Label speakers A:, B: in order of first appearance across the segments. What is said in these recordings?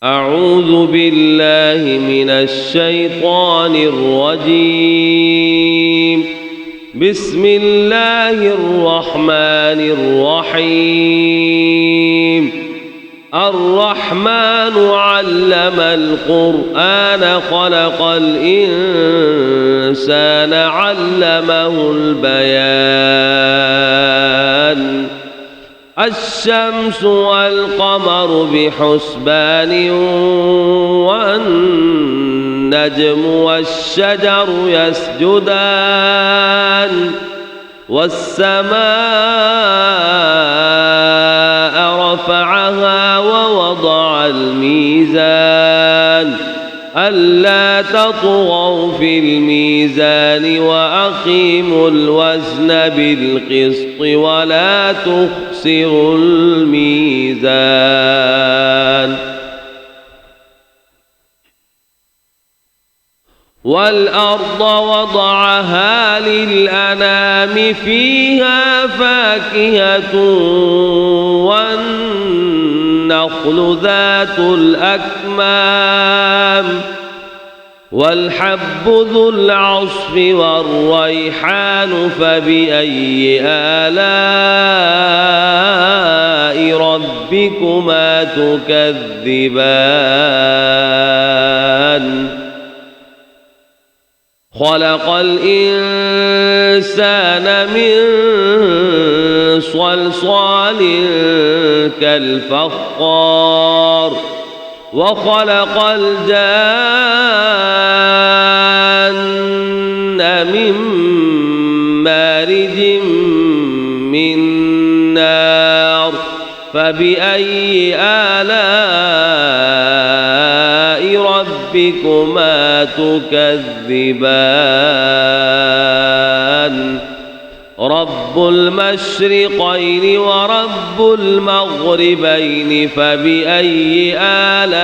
A: أعوذ بالله من الشيطان الرجيم. بسم الله الرحمن الرحيم. الرحمن علم القرآن خلق الإنسان علمه البيان. الشمس والقمر بحسبان والنجم والشجر يسجدان والسماء رفعها ووضع الميزان ألا تطغوا في الميزان وأقيموا الوزن بالقسط ولا تخسروا الميزان. والأرض وضعها للأنام فيها فاكهة والنخل ذات الأكمام والحب ذو العصف والريحان فبأي آلاء ربكما تكذبان. خلق الإنسان من صلصال كالفخار وخلق الجان من مارج من نار فبأي آلاء ربكما تكذبان. رب المشرقين ورب المغربين فبأي آلاء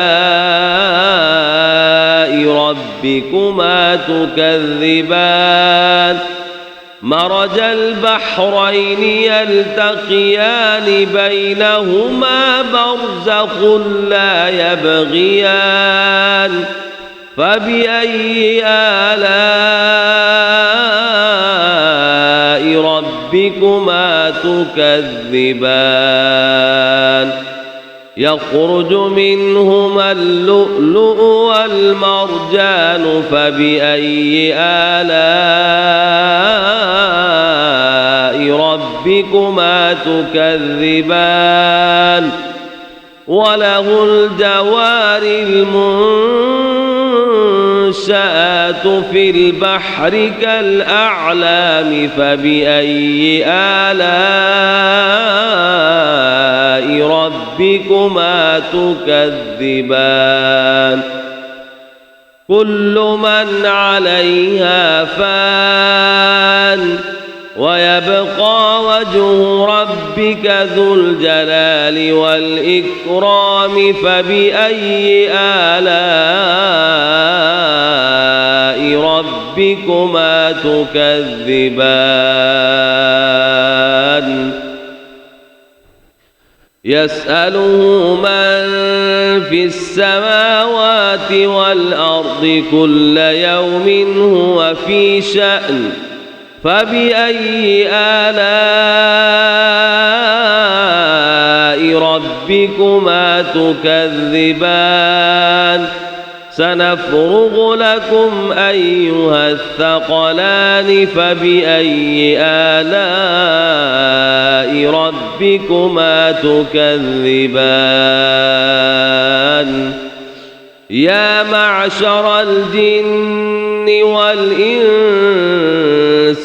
A: ربكما تكذبان. مرج البحرين يلتقيان بينهما برزخ لا يبغيان فبأي آلاء ربكما تكذبان. يخرج منهما اللؤلؤ والمرجان فبأي آلاء ربكما تكذبان. وله الجوار المنشآت في البحر كالأعلام فبأي آلاء ربكما تكذبان. كل من عليها فان ويبقى وجه ربك ذو الجلال والإكرام فبأي آلاء ربكما تكذبان. يسأله من في السماوات والأرض كل يوم هو في شأن فبأي آلاء ربكما تكذبان. سنفرغ لكم أيها الثقلان فبأي آلاء ربكما تكذبان. يا معشر الجن والإنس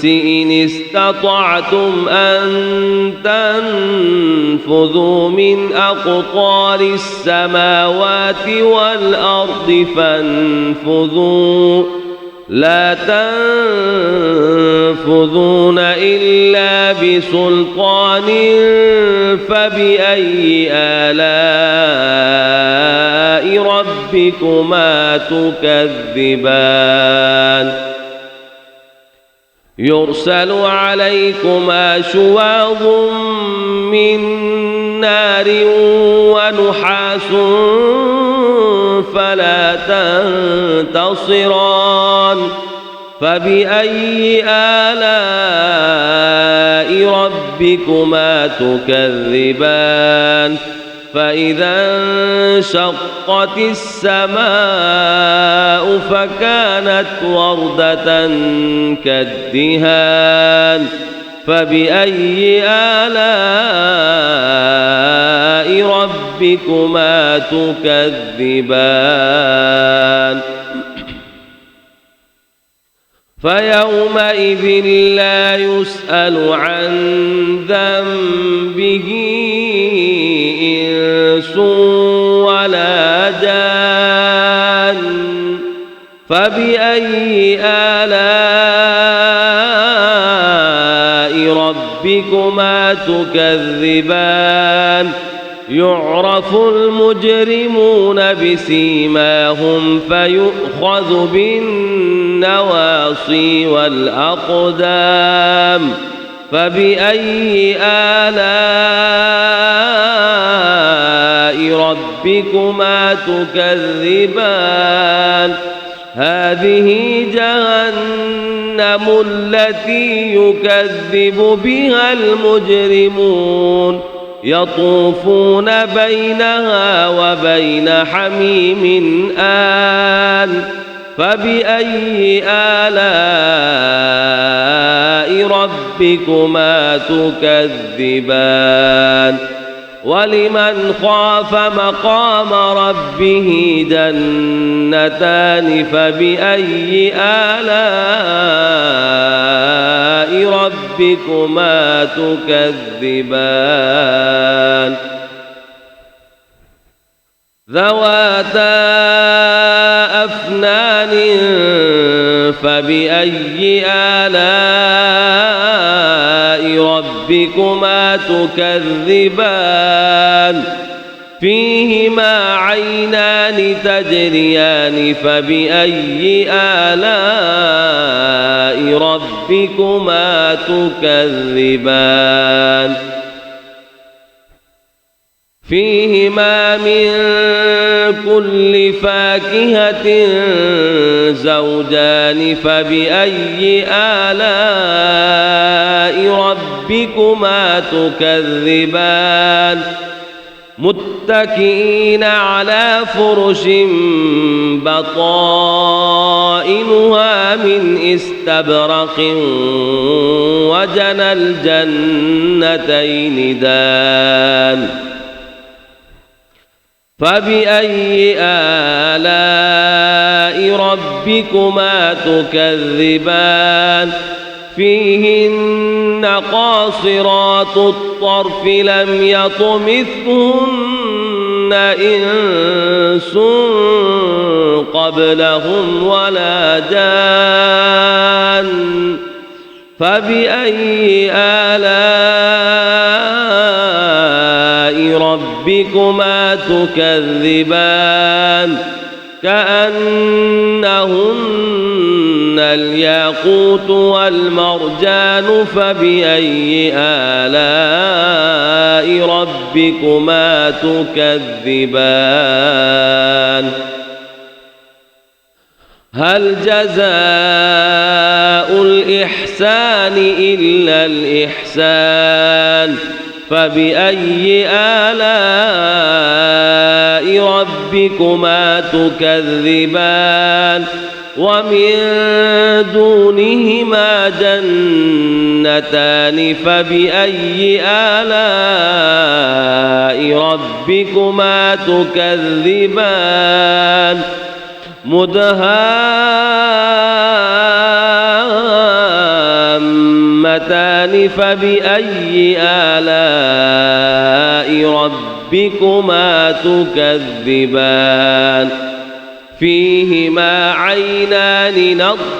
A: إن استطعتم أن تنفذوا من أقطار السماوات والأرض فانفذوا لا تنفذون إلا بسلطان فبأي آلاء ربكما تكذبان. يرسل عليكما شواظ من نار ونحاس فلا تنتصران فبأي آلاء ربكما تكذبان فإذا انشقت السماء فكانت وردة كالدهان فبأي آلاء ربكما تكذبان فيومئذ لا يسأل عن ذنبه إنس ولا جان فبأي آلاء ربكما تكذبان يعرف المجرمون بسيماهم فيؤخذ بالنواصي والأقدام فبأي آلاء ربكما تكذبان هذه جهنم التي يكذب بها المجرمون يطوفون بينها وبين حميم آن فبأي آلاء ربكما تكذبان ولمن خاف مقام ربه جنتان فبأي آلاء ربكما تكذبان ذواتا أفنان فبأي آلاء ربكما تكذبان فيهما عينان تجريان فبأي آلاء ربكما تكذبان فيهما من كل فاكهة زوجان فبأي آلاء ربكما تكذبان متكئين على فرش بطائنها من استبرق وجنى الجنتين دان فبأي آلاء ربكما تكذبان فيهن قاصرات الطرف لم يطمثهن إنس قبلهم ولا جان فبأي آلاء ربكما تكذبان كأنهن الياقوت والمرجان فبأي آلاء ربكما تكذبان هل جزاء الإحسان إلا الإحسان فبأي آلاء ربكما تكذبان ومن دونهما جنتان فبأي آلاء ربكما تكذبان مدهامتان فبأي آلاء ربكما تكذبان فيهما عينان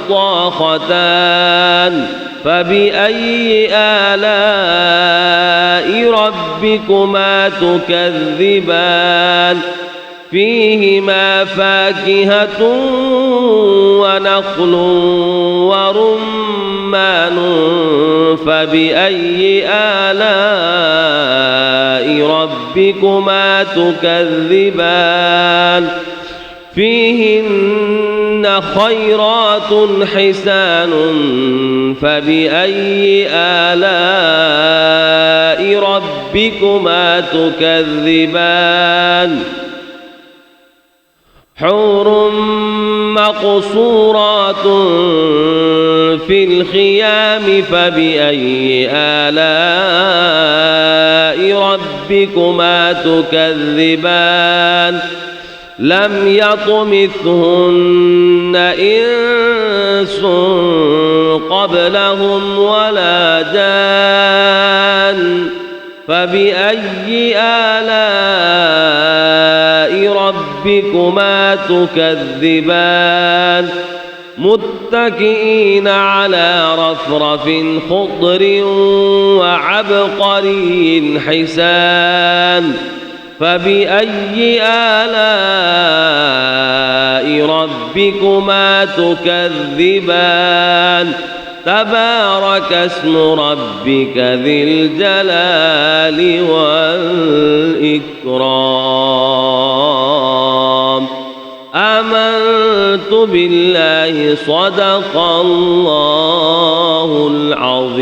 A: نضاختان فبأي آلاء ربكما تكذبان فيهما فاكهة ونخل ورمان فبأي آلاء ربكما تكذبان فيهن خيرات حسان فبأي آلاء ربكما تكذبان حور مقصورات في الخيام فبأي آلاء ربكما تكذبان لم يطمثهن إنس قبلهم ولا جان فبأي آلاء ربكما تكذبان متكئين على رفرف خضر وعبقري حسان فبأي آلاء ربكما تكذبان تبارك اسم ربك ذي الجلال والإكرام آمنت بالله صدق الله العظيم.